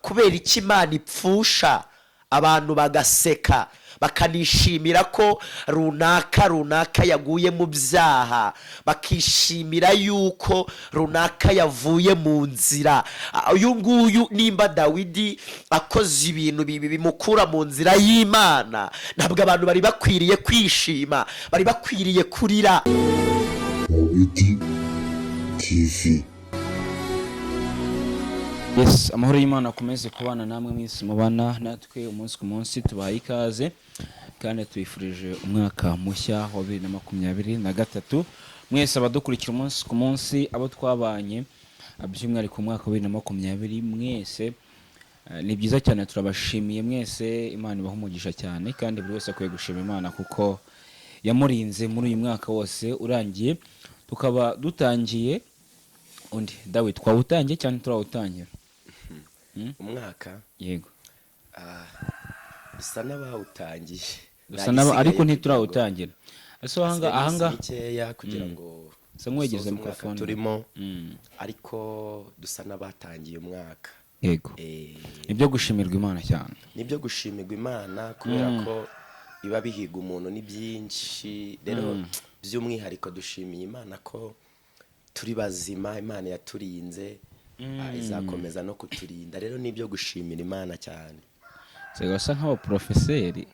kubera iki Imana ipfusha abantu bagaseka bakanishimira ko runaka yaguye mu byaha, bakishimira yuko runaka yavuye mu nzira. Uyu nguyu nimba Dawidi akoze ibintu bimukura mu nzira y'Imana, ntabwo abantu bari bakwiriye kwishima, bari bakwiriye kurira. Dawidi TV. Yes, amahoro y'Imana akomeze kubana namwe mwese mubana natwe umunsi ku munsi. Tubahaye ikaze kandi tubifurije umwaka mushya wa 2023. Mwese abadukurikira umunsi ku munsi, abo twabanye by'umwihariko umwaka wa 2020 mwese, ni byiza cyane, turabashimiye mwese. Imana ibaha umugisha cyane, kandi buri wese akwiye gushima Imana kuko yamurinze muri uyu mwaka wose urangiye. Tukaba dutangiye undi Dawidi, twawutangiye cyane turawutangira umwaka. Yego, dusa n'abawutangiye, dusa n'aba ariko ntiturawutangira. Ese ahanga mikeya kugira ngo samwegeze mikrofone turimo, ariko dusa n'abatangiye umwaka. Yego, nibyo gushimirwa Imana cyane, nibyo gushimirwa Imana kubera ko biba bihiga umuntu ni byinshi. Rero by'umwihariko dushimiye Imana ko turi bazima, Imana yaturinze, izakomeza no kuturinda. Rero nibyo gushimira Imana cyane. Segasa nk'abaprofeseri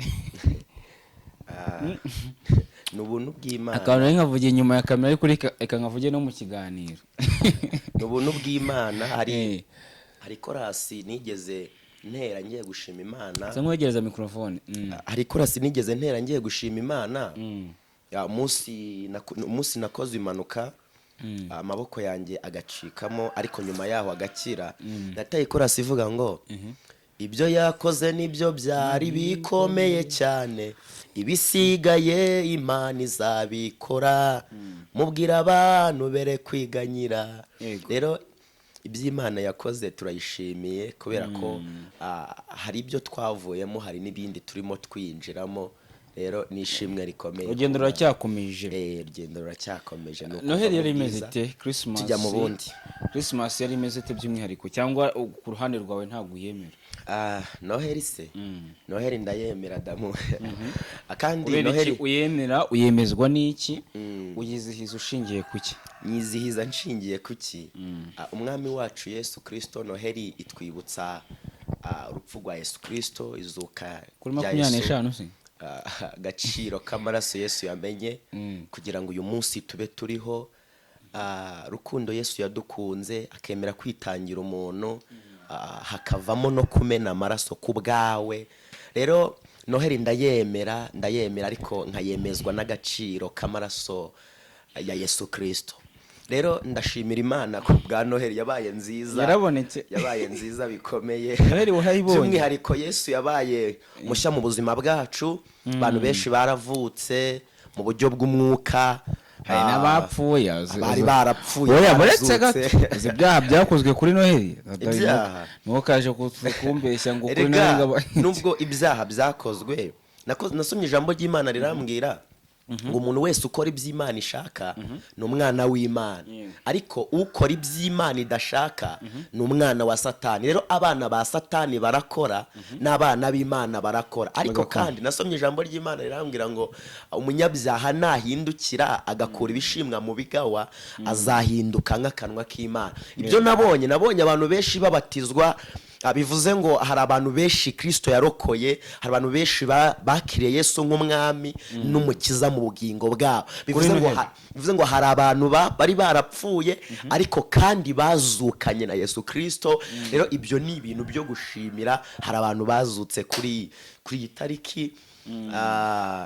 n'ubuntu bw'Imana. Akaba nkavugiye inyuma ya kamera ariko reka nkavugiye no mu kiganiro. N'ubuntu bw'Imana. Hari korasi nigeze ntera ngiye gushima Imana. Samwegereza mikrofone. Hari korasi nigeze ntera ngiye gushima Imana. Umunsi nakoze impanuka, amaboko yanjye agacikamo, ariko nyuma yaho agakira. Nataye korasi ivuga ngo ibyo yakoze nibyo byari bikomeye cyane, ibisigaye Imana izabikora, mubwira abantu bere kwiganyira. Rero iby'Imana yakoze turayishimiye kubera ko hari ibyo twavuyemo, hari n'ibindi turimo twinjiramo. Rero nishimwe rikomeye. Urugendo ruracyakomeje. Urugendo ruracyakomeje. Noheli yari imeze ite? Christmas tujya mu bundi. Christmas yari imeze ite by'umwihariko, cyangwa ku ruhande rwawe ntabwo uyemera? Noheli se, Noheli ndayemera damu. Kandi Noheli uyemera, uyemezwa n'iki? Uyizihiza ushingiye kuki? Nyizihiza nshingiye kuki? Umwami wacu Yesu Kristo, Noheli itwibutsa urupfu rwa Yesu Kristo, izuka kuri 25 se, agaciro k'amaraso Yesu yamenye kugira ngo uyu munsi tube turiho. Rukundo Yesu yadukunze akemera kwitangira umuntu, hakavamo no kumena amaraso ku bwawe. Rero Noheli ndayemera ariko nkayemezwa n'agaciro k'amaraso ya Yesu Kristo. Rero ndashimira Imana ku bwa Noheli, yabaye nziza, yarabonetse, yabaye nziza bikomeye. Noheli wahayibonye. By'umwihariko Yesu yabaye mushya mu buzima bwacu. Abantu benshi baravutse mu buryo bw'umwuka, hari n'abapfuye, bari barapfuye. Oya, muretse gato, ibyaha byakozwe kuri Noheli. Ibyaha nuko kaje kumbeshya ngo kuri Noheli. Nubwo ibyaha byakozwe, nasomye ijambo ry'Imana rirambwira ngo umuntu wese ukora iby'Imana ishaka ni umwana w'Imana, ariko ukora iby'Imana idashaka ni umwana wa Satani. Rero abana ba Satani barakora, n'abana b'Imana barakora. Ariko kandi nasomye ijambo ry'Imana rirambwira ngo umunyabyaha nahindukira agakura ibishimwa mu bigawa, azahinduka nk'akanwa k'Imana. Ibyo nabonye abantu benshi babatizwa. Bivuze ngo hari abantu benshi Kristo yarokoye, hari abantu benshi bakiriye Yesu nk'umwami n'umukiza mu bugingo bwabo. Bivuze ngo hari abantu bari barapfuye ariko kandi bazukanye na Yesu Kristo. Rero ibyo ni ibintu byo gushimira. Hari abantu bazutse kuri iyi tariki.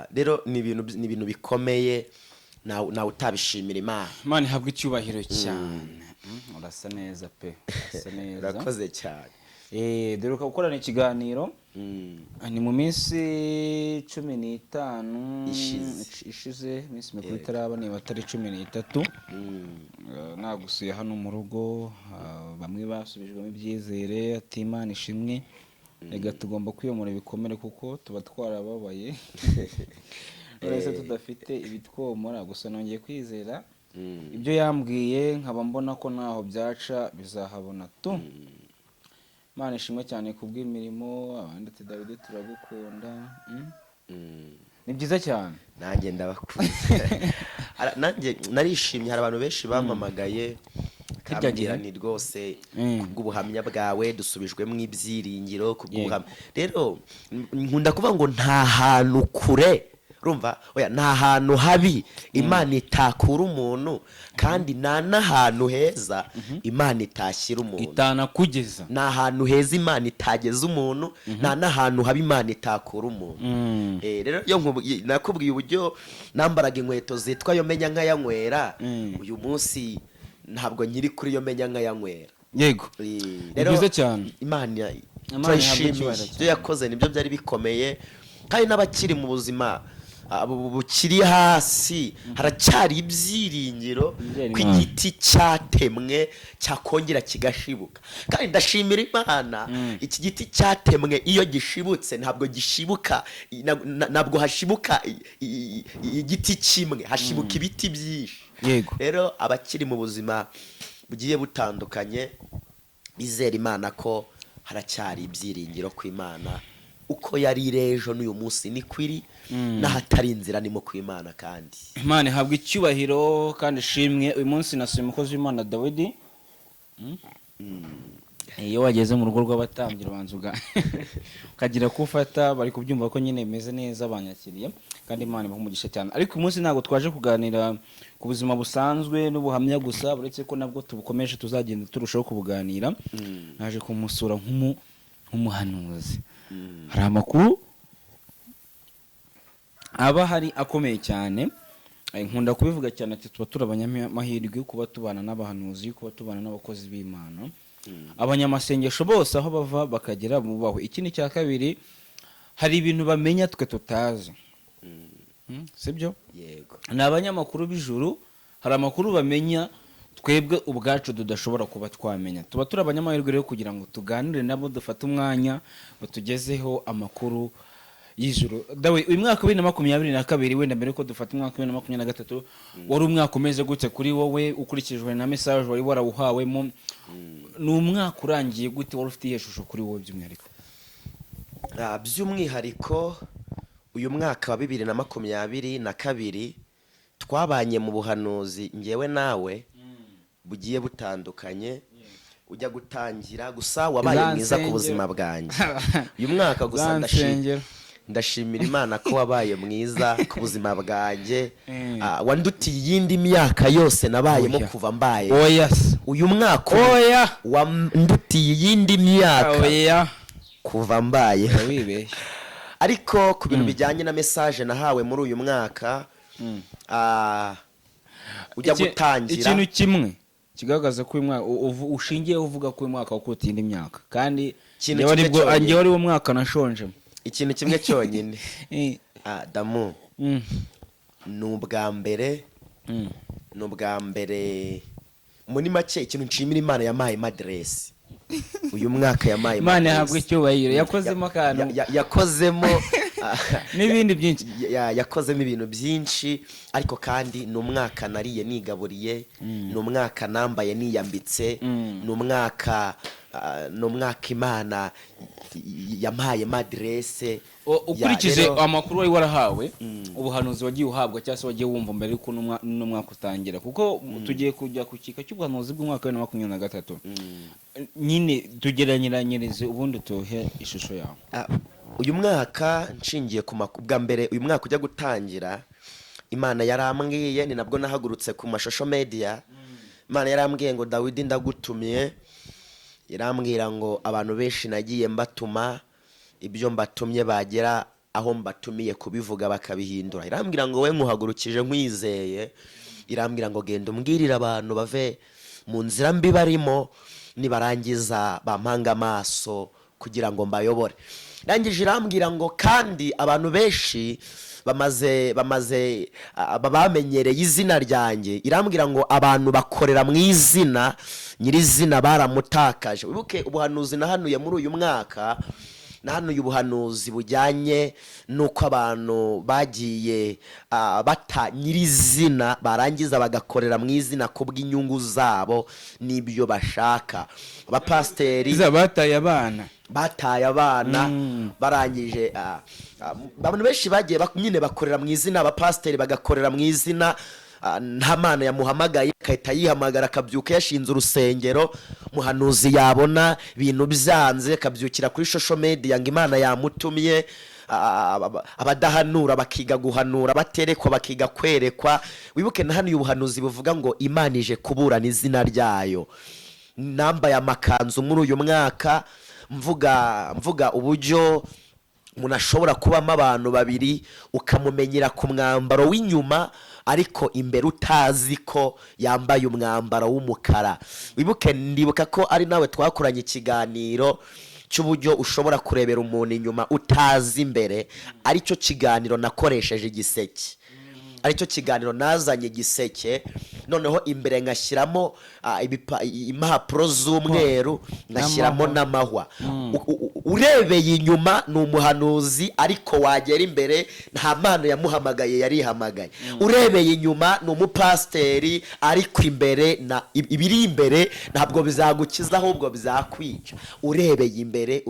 Rero ni ibintu bikomeye, nawe utabishimira Imana. Imana ihabwa icyubahiro cyane. Urasa neza pe, urasa neza. Urakoze cyane. Duheruka gukorana ikiganiro ni mu minsi 15 ishize, iminsi mikuru itaraba, niba atari 13. Nagusuye hano mu rugo, bamwe basubijwemo ibyizere ati Imana ishimwe, rega tugomba kwiyomora ibikomere kuko tuba twarababaye. Uretse tudafite ibitwomora, gusa nongeye kwizera ibyo yambwiye, nkaba mbona ko naho byaca bizahabona tu. Imana ishimwe cyane kubw'imirimo abandi ati Dawidi turagukunda. Ni byiza cyane. Nanjye ndabakunda. Nanjye narishimye, hari abantu benshi bampamagaye kambwira ni rwose kubw'ubuhamya bwawe dusubijwemo ibyiringiro kubw'ubuhamya. Rero nkunda kuvuga ngo nta hantu kure, urumva, oya, nta hantu habi Imana itakura umuntu, kandi nta n'ahantu heza Imana itashyira umuntu, itanakugeza. nta hantu heza Imana itageza umuntu, nta n'ahantu habi Imana itakura umuntu. Rero iyo nakubwiye uburyo nambaraga inkweto zitwa yo menya nkayanywera, uyu munsi ntabwo nyiri kuri yo menya nkayanywera. Yego, rero byiza cyane. Imana turayishimiye, ibyo yakoze nibyo byari bikomeye, kandi n'abakiri mu buzima bukiri hasi haracyari ibyiringiro ko igiti cyatemwe cyakongera kigashibuka. Kandi ndashimira Imana, iki giti cyatemwe iyo gishibutse ntabwo gishibuka, ntabwo hashibuka igiti kimwe, hashibuka ibiti byinshi. Yego, rero abakiri mu buzima bugiye butandukanye bizera Imana ko haracyari ibyiringiro ku Imana, uko yari irejo n'uyu munsi ni kwiri, n'ahatari inzira ni mu kw'Imana. Kandi Imana ihabwa icyubahiro kandi ishimwe. Uyu munsi nasuye umukozi w'Imana Dawidi. Iyo wageze mu rugo rw'abatambyi ubanza ukagira ko ufata, bari kubyumva ko nyine bimeze neza, banyakiriye, kandi Imana ibaha umugisha cyane. Ariko uyu munsi ntabwo twaje kuganira ku buzima busanzwe n'ubuhamya gusa, uretse ko nabwo tubukomeje tuzagenda turushaho kubuganira. Naje kumusura nk'umuhanuzi. Hari amakuru aba hari akomeye cyane, nkunda kubivuga cyane, ati tuba turi abanyamahirwe kuba tubana n'abahanuzi, kuba tubana n'abakozi b'Imana. Abanyamasengesho bose aho bava bakagera bubahwe. Ikindi cya kabiri, hari ibintu bamenya twe tutazi, sibyo? Yego, ni abanyamakuru b'ijuru, hari amakuru bamenya twebwe ubwacu tudashobora kuba twamenya. Tuba turi abanyamahirwe rero kugira ngo tuganire nabo, dufate umwanya batugezeho amakuru y'ijuru. Dawe, uyu mwaka wa 2022, wenda mbere ko dufata umwaka wa 2023, wari umwaka umeze gute kuri wowe ukurikijwe na message wari warawuhawemo? Ni umwaka urangiye gute, wari ufite ishusho kuri wowe by'umwihariko? By'umwihariko uyu mwaka wa 2022 twabanye mu buhanuzi ngewe nawe bugiye butandukanye, ujya gutangira gusa wabaye mwiza ku buzima bwanjye. Uyu mwaka gusa ndashimira Imana ko wabaye mwiza ku buzima bwanjye, wandutiye iyindi myaka yose nabayemo kuva mbaye. Uyu mwaka wandutiye iyindi myaka kuva mbaye. Ariko ku bintu bijyanye na message nahawe muri uyu mwaka, ujya gutangira ikintu kimwe kigaragaza ko uyu mwaka ushingiye uvuga ko uyu mwaka wakutiye indi myaka, kandi njye wari wo mwaka nashonjemo. Ikintu kimwe cyonyine, Damu, ni ubwa mbere muri make ikintu nshimira Imana yampaye address. Uyu mwaka yampaye Imana yahabwa icyubahiro, yakozemo akantu, yakozemo n'ibindi byinshi, yakozemo ibintu byinshi. Ariko kandi ni umwaka nariye nigaburiye, ni umwaka nambaye niyambitse, ni umwaka Imana yampaye address. Ukurikije amakuru wari warahawe, ubuhanuzi wagiye uhabwa cyangwa se wagiye wumva mbere yuko n'umwaka utangira, kuko tugiye kujya ku kika cy'ubuhanuzi bw'umwaka wa 2023, nyine tugeranyiranyirize ubundi tuhe ishusho yawe. Uyu mwaka nshingiye ku bwa mbere, uyu mwaka ujya gutangira, Imana yarambwiye, ni nabwo nahagurutse ku mashusho media. Imana yarambwiye ngo Dawidi ndagutumiye, irambwira ngo abantu benshi nagiye mbatuma, ibyo mbatumye bagera aho mbatumiye kubivuga bakabihindura. Irambwira ngo we nkuhagurukije nkwizeye, irambwira ngo genda umbwirire abantu bave mu nzira mbi barimo, nibarangiza bampanga amaso kugira ngo mbayobore. Rangije irambwira ngo kandi abantu benshi bamenyereye izina ryanjye. Irambwira ngo abantu bakorera mu izina, nyirizina baramutakaje. Wibuke ubuhanuzi nahanuye muri uyu mwaka nahanuye ubuhanuzi bujyanye n'uko abantu bagiye bata nyirizina barangiza bagakorera mu izina kubw'inyungu zabo n'ibyo bashaka. Abapasiteri bataye abana barangije abantu benshi bagiye nyine bakorera mu izina, abapasiteri bagakorera mu izina nta mana yamuhamagaye, akahita yihamagara akabyuka yashinze urusengero, muhanuzi yabona ibintu byanze akabyukira kuri social media ngo Imana yamutumye. Abadahanura bakiga guhanura, baterekwa bakiga kwerekwa. Wibuke na hano ubuhanuzi buvuga ngo Imana ije kuburana izina ryayo. Nambaye amakanzu muri uyu mwaka mvuga uburyo umuntu ashobora kubamo abantu babiri ukamumenyera ku mwambaro w'inyuma ariko imbere utazi ko yambaye umwambaro w'umukara. Wibuke ndibuka ko ari nawe twakoranye ikiganiro cy'uburyo ushobora kurebera umuntu inyuma utazi imbere. Aricyo kiganiro nakoresheje igiseke, aricyo kiganiro nazanye igiseke, noneho imbere ngashyiramo impapuro z'umweru, ngashyiramo n'amahwa. Urebeye inyuma ni umuhanuzi ariko wagera imbere nta mana yamuhamagaye yarihamagaye. Urebeye inyuma ni umupasiteri ariko imbere ibiri imbere ntabwo bizagukiza ahubwo bizakwica. Urebeye imbere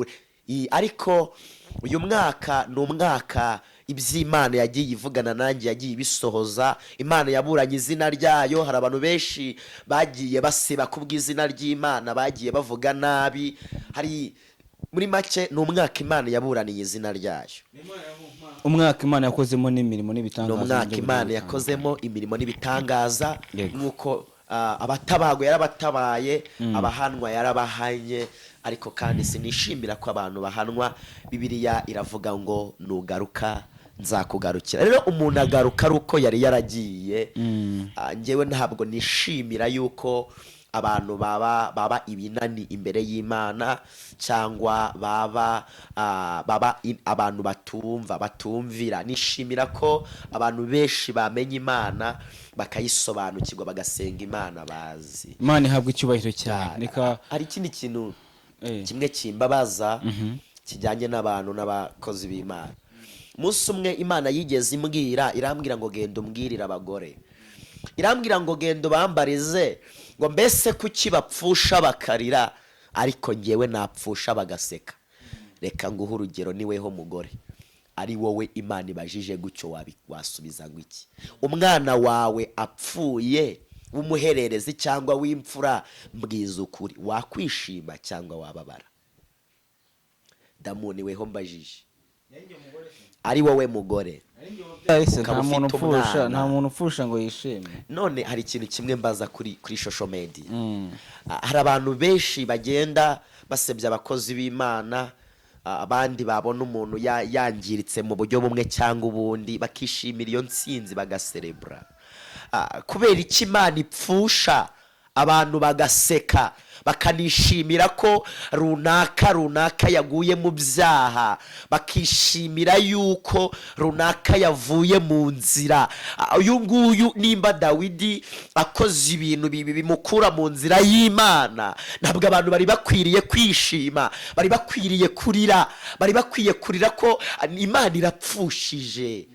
ariko uyu mwaka ni umwaka iby'Imana yagiye ivugana nanjye, yagiye ibisohoza. Imana yaburanye izina ryayo. Hari abantu benshi bagiye basiba kubw'izina ry'Imana, bagiye bavuga nabi. Hari muri make ni umwaka Imana yaburaniye izina ryayo. Umwaka Imana yakozemo n'imirimo n'ibitangaza. Ni umwaka Imana yakozemo imirimo n'ibitangaza, nk'uko abatabago yarabatabaye, abahanwa yarabahanye. Ariko kandi sinishimira ko abantu bahanwa. Bibiliya iravuga ngo nugaruka nzakugarukira. Rero umuntu agaruka ari uko yari yaragiye. Njyewe ntabwo nishimira yuko abantu baba ibinani imbere y'Imana, cyangwa baba abantu batumvira. Nishimira ko abantu benshi bamenye Imana bakayisobanukirwa bagasenga Imana bazi. Imana ihabwa icyubahiro cyane. Hari ikindi kintu kimwe kimbabaza kijyanye n'abantu n'abakozi b'Imana. Umunsi umwe Imana yigeze irambwira ngo genda umbwirire abagore, irambwira ngo genda ubambarize ngo mbese kuki bapfusha bakarira ariko ngewe napfusha bagaseka. Reka nguhe urugero, niweho mugore ari wowe Imana ibajije gutyo wasubiza ngo iki? Umwana wawe apfuye w'umuhererezi cyangwa w'imfura, mbwiza ukuri, wakwishima cyangwa wababara? Damu niweho mbajije, ari wowe mugore nta muntu upfusha ngo yishime. None hari ikintu kimwe mbaza kuri social media. Hari abantu benshi bagenda basebya abakozi b'Imana, abandi babona umuntu yangiritse mu buryo bumwe cyangwa ubundi bakishimira iyo ntsinzi bagaserebura. Kubera iki Imana ipfusha abantu bagaseka bakanishimira ko runaka yaguye mu byaha, bakishimira yuko runaka yavuye mu nzira? Uyu nguyu nimba Dawidi akoze ibintu bimukura mu nzira y'Imana, ntabwo abantu bari bakwiriye kwishima, bari bakwiriye kurira, bari bakwiye kurira ko Imana irapfushije.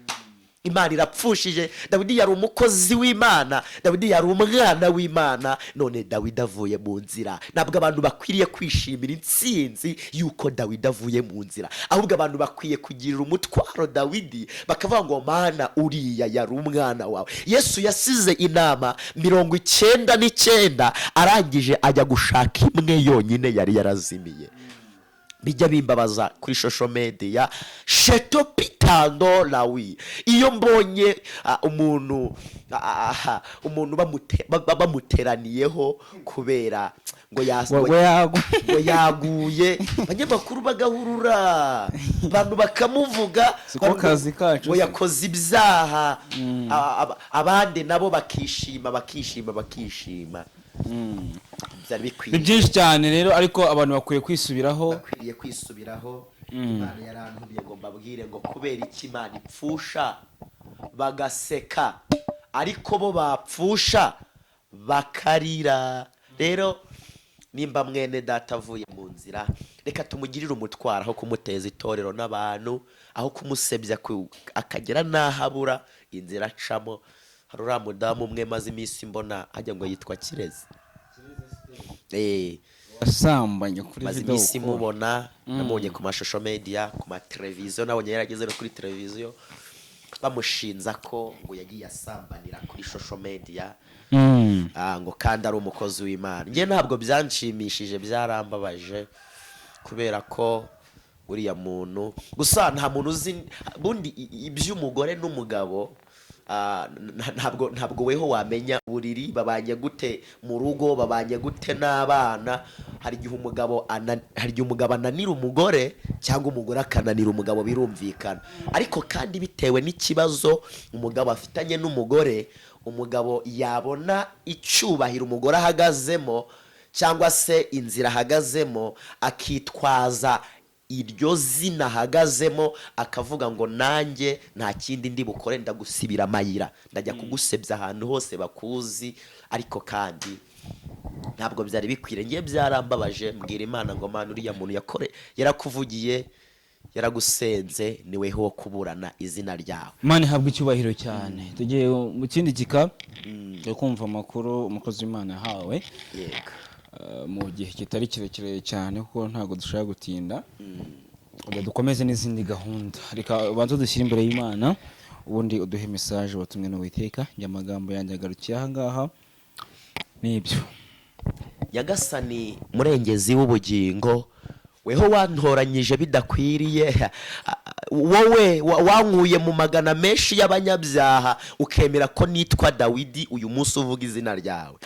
Imana irapfushije. Dawidi yari umukozi w'Imana, Dawidi yari umwana w'Imana, none Dawidi avuye mu nzira. Ntabwo abantu bakwiriye kwishimira intsinzi yuko Dawidi avuye mu nzira, ahubwo abantu bakwiye kugirira umutwaro Dawidi, bakavuga ngo Mana, uriya yari umwana wawe. Yesu yasize inama 99 arangije ajya gushaka imwe yonyine yari yarazimiye. Bijya bimbabaza kuri social media, sheto pitando lawi, iyo mbonye umuntu bamuteraniyeho kubera ngo yaguye, abanyamakuru bagahurura, abantu bakamuvuga ngo yakoze ibyaha, abandi nabo bakishima. Ni byinshi cyane rero, ariko abantu bakwiye kwisubiraho. Imana yarantubiye ngo mbabwire ngo kubera iki Imana ipfusha bagaseka ariko bo bapfusha bakarira. Rero nimba mwene data avuye mu nzira reka tumugirire umutwaro aho kumuteza itorero n'abantu, aho kumusebya akagera n'aho abura inzira acamo. hari uriya mudamu umwe maze iminsi mbona hajya ngo yitwa Kirezi, wasambanye kuri maze video iminsi mubona namubonye ku mashusho media, ku mateleviziyo, nabonye yarageze no kuri televiziyo bamushinza ko ngo yagiye asambanira kuri social media, ngo kandi ari umukozi w'Imana. Njye ntabwo byanshimishije, byarambabaje kubera ko uriya muntu gusa nta muntu uzi bundi iby'umugore n'umugabo. Ntabwo weho wamenya buriri babanye gute mu rugo, babanye gute n'abana. hari igihe umugabo ananira umugore cyangwa umugore akananira umugabo, birumvikana. ariko kandi bitewe n'ikibazo umugabo afitanye n'umugore, umugabo yabona icyubahiro umugore ahagazemo cyangwa se inzira ahagazemo, akitwaza iryo zina ahagazemo, akavuga ngo nanjye nta kindi ndi bukore, ndagusibira amayira, ndajya kugusebya ahantu hose bakuzi. ariko kandi ntabwo byari bikwiriye. ngiye byarambabaje, mbwira Imana ngo Mana, uriya muntu yarakuvugiye, yaragusenze, niwe ho kuburana izina ryawe. Imana ihabwa icyubahiro cyane. tugiye mu kindi gika cyo kumva amakuru umukozi w'Imana yahawe. Yego. Mu gihe kitari kirekire cyane kuko ntabwo dushaka gutinda, dukomeze n'izindi gahunda. reka ubanze dushyire imbere y'Imana, ubundi uduhe message watumwe n'Uwiteka. njye amagambo yanjye agarukiye aha ngaha n'ibyo. Nyagasani murengezi w'ubugingo, weho wantoranyije bidakwiriye, wowe wankuye mu magana menshi y'abanyabyaha ukemera ko nitwa Dawidi, uyu munsi uvuga izina ryawe.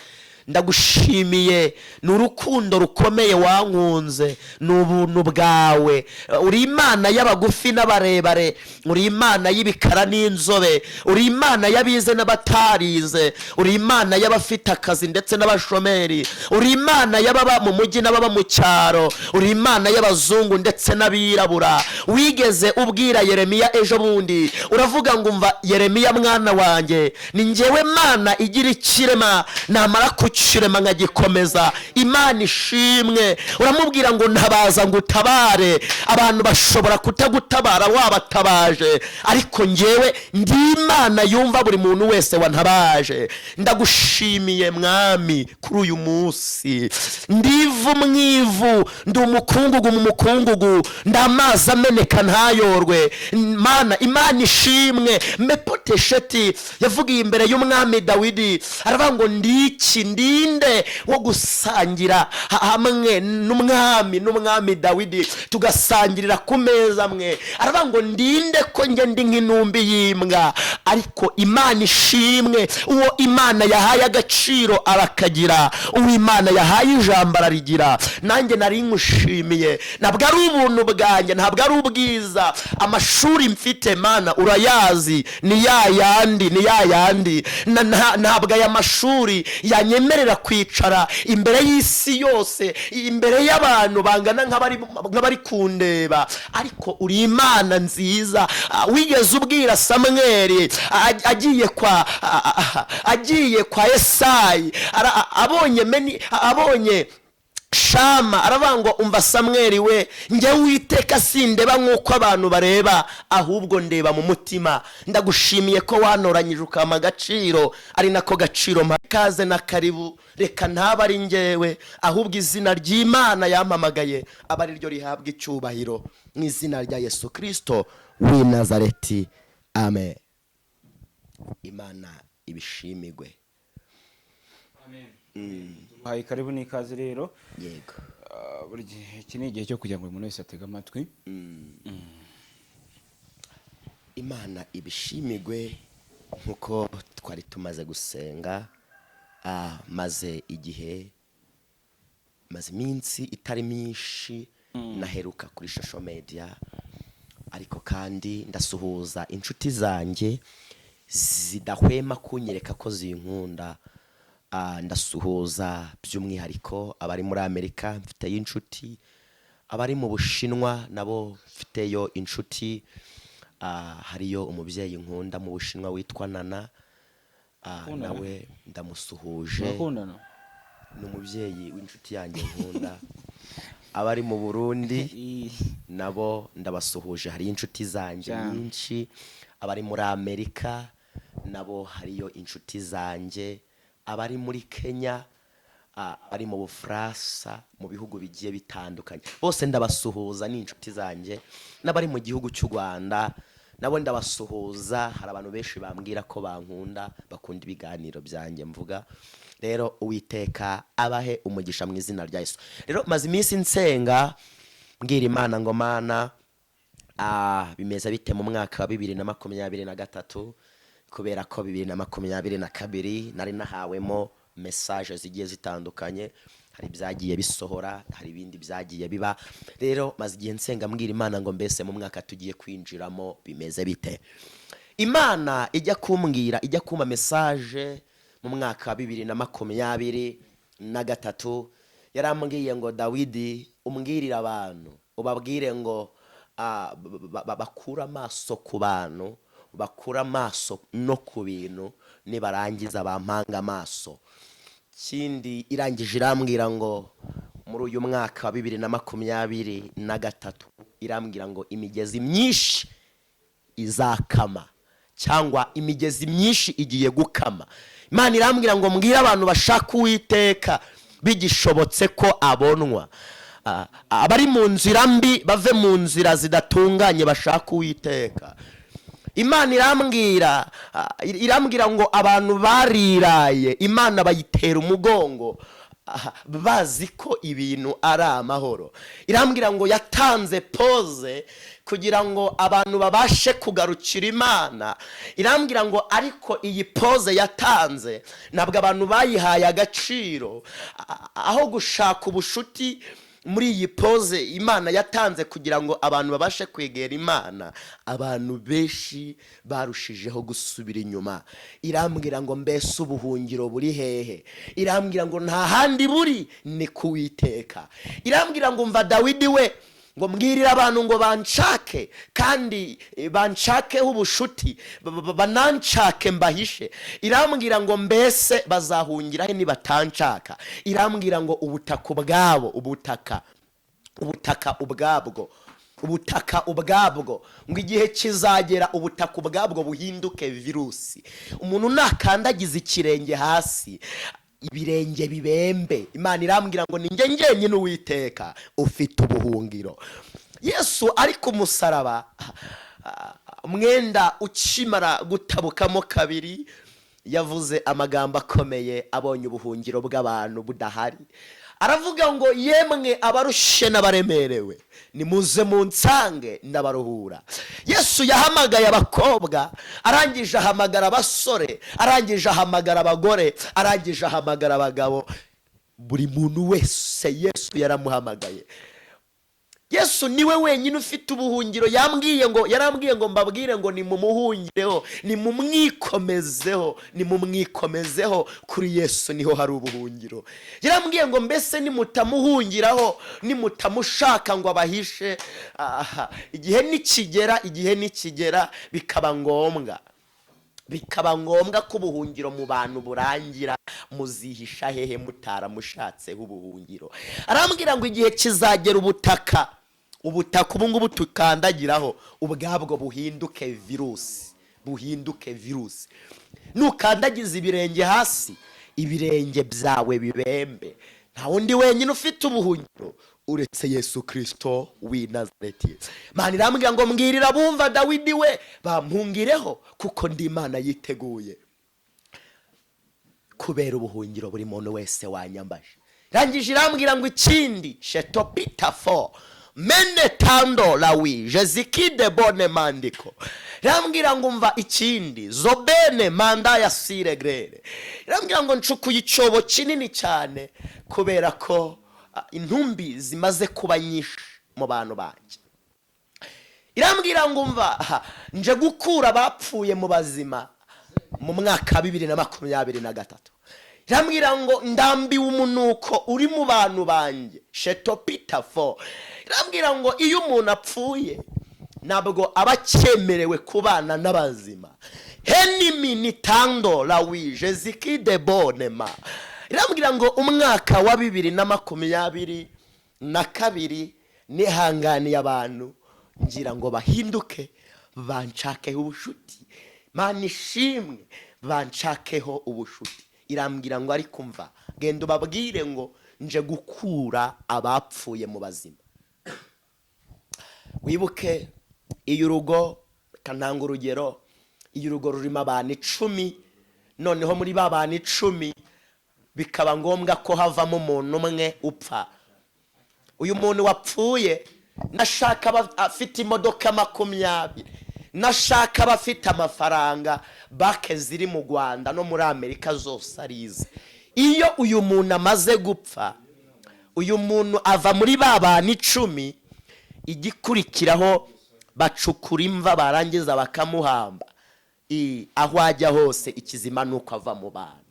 ndagushimiye, ni urukundo rukomeye wankunze, ni ubuntu bwawe. uri Imana y'abagufi n'abarebare, uri Imana y'ibikara n'inzobe, uri Imana y'abize n'abatarize, uri Imana y'abafite akazi ndetse n'abashomeri, uri Imana y'ababa mu mujyi n'ababa mu cyaro, uri Imana y'abazungu ndetse n'abirabura. wigeze ubwira Yeremiya ejo bundi uravuga ngo umva Yeremiya mwana wanjye, ni njyewe Mana igira ikirema, namara kirema nkagikomeza. Imana ishimwe. uramubwira ngo ntabaza ngo utabare. abantu bashobora kutagutabara wabatabaje, ariko njyewe ndi Imana yumva buri muntu wese wantabaje. ndagushimiye Mwami kuri uyu munsi. ndivu mwivu, ndi umukungugu mu mukungugu, ndamazi ameneka ntayorwe. Mana, Imana ishimwe. Mepotesheti yavugiye imbere y'umwami Dawidi aravuga ngo ndiki ndinde wo gusangira hamwe n'umwami Dawidi, tugasangirira ku meza amwe. aravuga ngo ndinde ko njye ndi nk'intumbi y'imbwa. ariko Imana ishimwe, uwo Imana yahaye agaciro arakagira, uwo Imana yahaye ijambo ararigira. nanjye nari nkushimiye, ntabwo ari ubuntu bwanjye, ntabwo ari ubwiza. amashuri mfite Mana urayazi, ni yayandi ntabwo aya mashuri yanyemerera kwicara imbere y'isi yose, imbere y'abantu bangana nk'abari kundeba. ariko uri Imana nziza. wigeze ubwira Samweli agiye kwa Yesayi, abonye Shama, aravuga ngo umva Samweli we, njye Uwiteka sindeba nk'uko abantu bareba, ahubwo ndeba mu mutima. ndagushimiye ko wantoranyije ukama agaciro, ari nako gaciro mpakaze na karibu. reka ntaba ari njyewe, ahubwo izina ry'Imana yampamagaye aba ari ryo rihabwa icyubahiro, mu izina rya Yesu Kristo w'i Nazareti, amen. Imana ibishimigwe. Hayi, karibu n'ikaze rero. Yego. buri gihe iki ni igihe cyo kugira ngo umuntu wese atege amatwi. Imana ibishimigwe. nkuko twari tumaze gusenga, maze iminsi itari myinshi naheruka kuri social media, ariko kandi ndasuhuza inshuti zanjye zidahwema kunyereka ko zinkunda. ndasuhuza by'umwihariko abari muri Amerika, mfiteyo inshuti, abari mu Bushinwa nabo mfiteyo inshuti. hariyo umubyeyi nkunda mu Bushinwa witwa Nana, nawe ndamusuhuje. ni umubyeyi w'inshuti yanjye nkunda. Abari mu Burundi nabo ndabasuhuje, hari inshuti zanjye nyinshi. Abari muri Amerika nabo hariyo inshuti zanjye. Abari muri Kenya, abari mu Bufaransa, mu bihugu bigiye bitandukanye, bose ndabasuhuza, ni inshuti zanjye. N'abari mu gihugu cy'u Rwanda nabo ndabasuhuza. Hari abantu benshi bambwira ko bankunda, bakunda ibiganiro byanjye mvuga. Rero Uwiteka abahe umugisha mu izina rya Yesu. Rero maze iminsi nsenga mbwira Imana ngo Mana, bimeze bite mu mwaka wa 2023, kubera ko 2022 nari nahawemo message zigiye zitandukanye. Hari byagiye bisohora, hari ibindi byagiye biba. Rero maze igihe nsenga mbwira Imana ngo mbese mu mwaka tugiye kwinjiramo bimeze bite. Imana ijya kumbwira, ijya kuma message mu mwaka wa 2023, yarambwiye ngo Dawidi, umbwirira abantu, ubabwire ngo bakura amaso ku bantu, bakura amaso no ku bintu, nibarangiza bampanga amaso. Kindi irangije irambwira ngo muri uyu mwaka wa 2023 irambwira ngo imigezi myinshi izakama, cyangwa imigezi myinshi igiye gukama. Imana irambwira ngo mbwira abantu bashaka Uwiteka bigishobotse ko abonwa. Abari mu nzira mbi bave mu nzira zidatunganye bashaka Uwiteka. Imana irambwira ngo abantu bariraye Imana bayitera umugongo, bazi ko ibintu ari amahoro. Irambwira ngo yatanze pause kugira ngo abantu babashe kugarukira Imana. Irambwira ngo ariko iyi pause yatanze nabwo abantu bayihaye agaciro. Aho gushaka ubushuti muri iyi pause Imana yatanze kugira ngo abantu babashe kwegera Imana, abantu benshi barushijeho gusubira inyuma. Irambwira ngo mbese ubuhungiro buri hehe? Irambwira ngo nta handi buri, ni ku Uwiteka. Irambwira ngo mva Dawidi we, ngo mbwirira abantu ngo banshake, kandi banshakeho ubushuti, bananshake mbahishe. Irambwira ngo mbese bazahungira he nibatanshaka? Irambwira ngo ubutaka ubwabwo ngo igihe kizagera ubutaka ubwabwo buhinduke virusi. Umuntu nakandagiza ikirenge hasi, ibirenge bibembe. Imana irambwira ngo ni njye njyenyine Uwiteka ufite ubuhungiro. Yesu ari ku musaraba, mwenda ukimara gutabukamo kabiri, yavuze amagambo akomeye abonye ubuhungiro bw'abantu budahari. Aravuga ngo yemwe abarushe n'abaremerewe, nimuze munsange ndabaruhura. Yesu yahamagaye abakobwa, arangije ahamagara abasore, arangije ahamagara abagore, arangije ahamagara abagabo. Buri muntu wese Yesu yaramuhamagaye. Yesu niwe wenyine ufite ubuhungiro. Yarambwiye ngo mbabwire ngo nimumuhungireho, nimumwikomezeho, kuri Yesu niho hari ubuhungiro. Yarambwiye ngo mbese nimutamuhungiraho, nimutamushaka ngo abahishe, igihe nikigera bikaba ngombwa ko ubuhungiro mu bantu burangira, muzihisha hehe mutaramushatseho ubuhungiro? Arambwira ngo igihe kizagera ubutaka ubu ngubu tukandagiraho ubwabwo buhinduke virusi. Nukandagiza ibirenge hasi, ibirenge byawe bibembe. Nta wundi wenyine ufite ubuhungiro uretse Yesu Kristo w'i Nazareti. Imana irambwira ngo mbwirira bumva Dawidi we, bampungireho kuko ndi Imana yiteguye kubera ubuhungiro buri muntu wese wanyambaje. Rangije irambwira ngo ikindi, Shetopita 4 mene tando lawi jezikide bone mandiko. Irambwira ngo mva ikindi, zobene manda ya siregrere. Irambwira ngo ncukuye icyobo kinini cyane kubera ko intumbi zimaze kuba nyinshi mu bantu banjye. Irambwira ngo mva nje gukura abapfuye mu bazima mu mwaka wa 2023. Irambwira ngo ndambiwe umunuko uri mu bantu banjye, Shetopita 4. Irambwira ngo iyo umuntu apfuye nabwo aba cyemerewe kubana n'abazima. Henimi nitando lawi jezikide bonema. irambwira ngo umwaka wa 2022 nihanganiye abantu ngira ngo bahinduke bancakeho ubushuti. Mana ishimwe, bancakeho ubushuti. Irambwira ngo ariko umva, genda ubabwire ngo nje gukura abapfuye mu bazima. Wibuke iyo urugo, kananga urugero, iyo urugo rurimo abantu 10, noneho muri ba bantu 10 bikaba ngombwa ko havamo umuntu umwe upfa. Uyu muntu wapfuye nashaka afite imodoka 20, nashaka abafite amafaranga, bake ziri mu Rwanda no muri Amerika zose arize. Iyo uyu muntu amaze gupfa, uyu muntu ava muri ba bantu 10, igikurikiraho bacukura imva barangiza bakamuhamba. Aho ajya hose ikizima nuko ava mu bantu.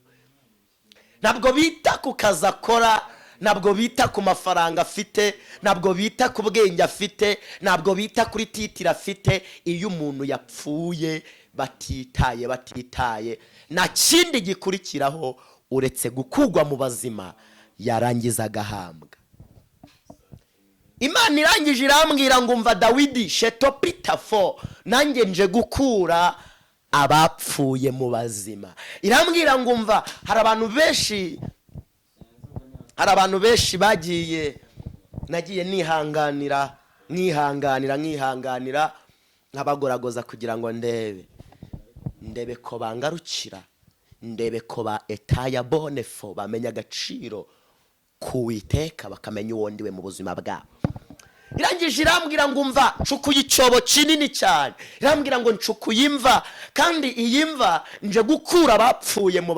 Ntabwo bita ku kazi akora, ntabwo bita ku mafaranga afite, ntabwo bita ku bwenge afite, ntabwo bita kuri titira afite. Iyo umuntu yapfuye batitaye nta kindi gikurikiraho uretse gukugwa mu bazima, yarangiza agahambwa. Imana irangije irambwira ngo umva Dawidi Shetopita 4, nanjye nje gukura abapfuye mu bazima. Irambwira ngo umva, hari abantu benshi bagiye, nagiye nihanganira nkabagoragoza kugira ngo ndebe ko bangarukira, ndebe ko ba etaya bonefo bamenya agaciro kuwiteka, bakamenya uwo ndiwe mu buzima bwabo. Irangije irambwira ngo umva, ncukuye icyobo kinini cyane. Irambwira ngo ncukuye imva, kandi iyi mva nje gukura abapfuye mu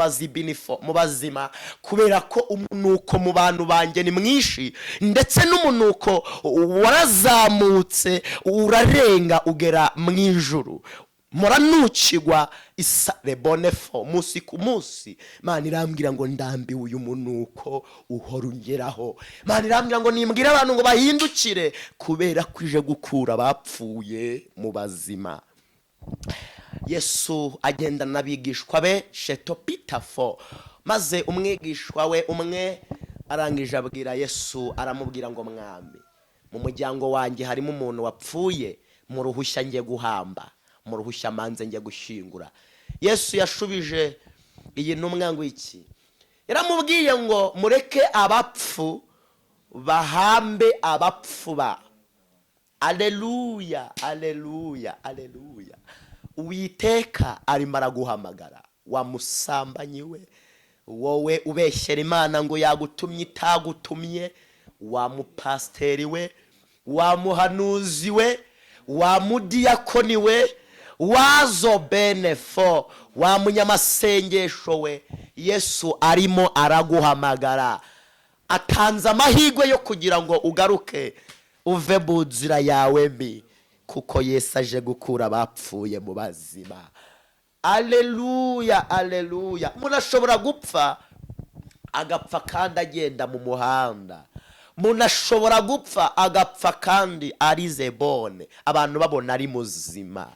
bazima, kubera ko umunuko mu bantu banjye ni mwinshi, ndetse n'umunuko warazamutse urarenga ugera mu ijuru. Muranukigwa isare bonefo musi ku musi. Mana irambwira ngo ndambiwe uyu munuko uhora ungeraho. Mana irambwira ngo nimbwire abantu ngo bahindukire, kubera kwije gukura abapfuye mu bazima. Yesu agenda n'abigishwa be Shetopita 4, maze umwigishwa we umwe arangije abwira Yesu, aramubwira ngo mwami, mu muryango wanjye harimo umuntu wapfuye, mu ruhushya ngiye guhamba, mu ruhushya manze ngiye gushingura. Yesu yashubije iyi ntumwa ngo iki? Yaramubwiye ngo mureke abapfu bahambe abapfu ba. Aleluya, aleluya, aleluya. Uwiteka arimo araguhamagara, wa musambanyi we, wowe ubeshyera Imana ngo yagutumye itagutumye, wa mupasteri we, wa muhanuzi we, wa mudiyakoni we, wazo benefo, wa munyamasengesho we. Yesu arimo araguhamagara, atanze amahirwe yo kugira ngo ugaruke uve mu nzira yawe mbi, kuko Yesu aje gukura abapfuye mu bazima. Aleluya, aleluya. Umuntu ashobora gupfa agapfa kandi agenda mu muhanda. Umuntu ashobora gupfa agapfa kandi arize bone, abantu babona ari muzima.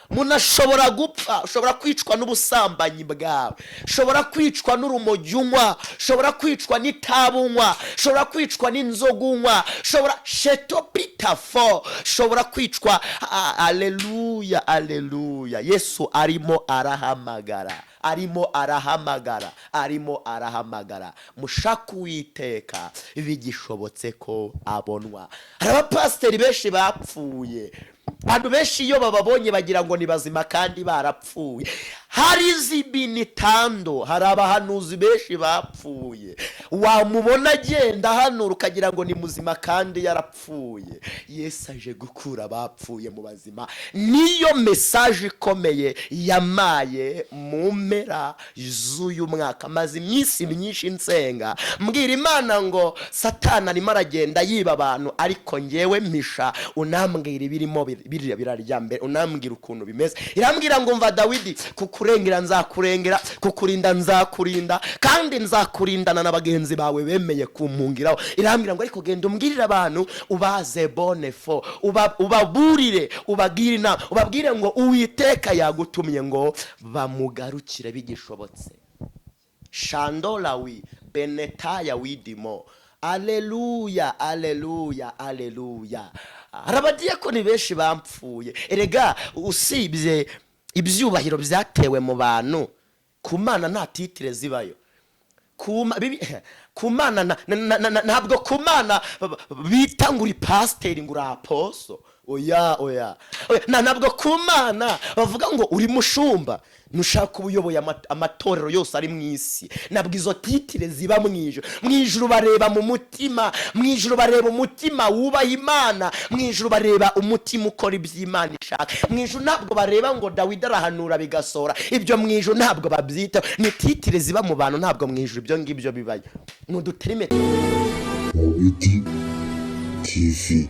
Umuntu ashobora gupfa, ushobora kwicwa n'ubusambanyi bwawe, ushobora kwicwa n'urumogi unywa, ushobora kwicwa n'itabi unywa, ushobora kwicwa n'inzoga unywa, ushobora Shetopita 4, ushobora kwicwa. Aleluya, aleluya. Yesu arimo arahamagara, arimo arahamagara, arimo arahamagara. Mushaka Uwiteka bigishobotse ko abonwa. Hari abapasiteri benshi bapfuye, abantu benshi iyo bababonye bagira ngo ni bazima kandi barapfuye. Hari zibinitando, hari abahanuzi benshi bapfuye, wamubona agenda hano ukagira ngo ni muzima kandi yarapfuye. Yesu aje gukura abapfuye mu bazima. Niyo message ikomeye yamaye mu mpera z'uyu mwaka. Maze iminsi myinshi nsenga mbwira Imana ngo Satani arimo aragenda yiba abantu, ariko ngewe mpisha unambwira ibirimo birarya mbere, unambwira ukuntu bimeze. Irambwira ngo mva Dawidi, kukurengera nzakurengera, kukurinda nzakurinda, kandi nzakurindana n'abagenzi bawe bemeye kumpungiraho. Irambwira ngo ariko genda umbwirire abantu ubaze bonefo, ubaburire, ubagire inama, ubabwire ngo Uwiteka yagutumye ngo bamugarukire bigishobotse. Shandola wi benetaya widimo. Aleluya, aleluya, aleluya. Hari abadiyakoni benshi bampfuye. Erega usibye ibyubahiro byatewe mu bantu, ku Mana nta titire zibayo. Ku Mana ntabwo ku Mana bita ngo uri pasiteri ngo uri aposo. Oya ntabwo ku Mana bavuga ngo uri mushumba nushaka ubuyoboye amatorero yose ari mu isi. Nabwo izo titire ziba mu ijuru bareba mu mutima, mu ijuru bareba umutima wubaha Imana, mu ijuru bareba umutima ukora iby'Imana ishaka. Mu ijuru ntabwo bareba ngo Dawidi arahanura bigasohora, ibyo mu ijuru ntabwo babyita. Ni titire ziba mu bantu, ntabwo mu ijuru ibyo ngibyo bibayo. Nuduterime Dawidi TV.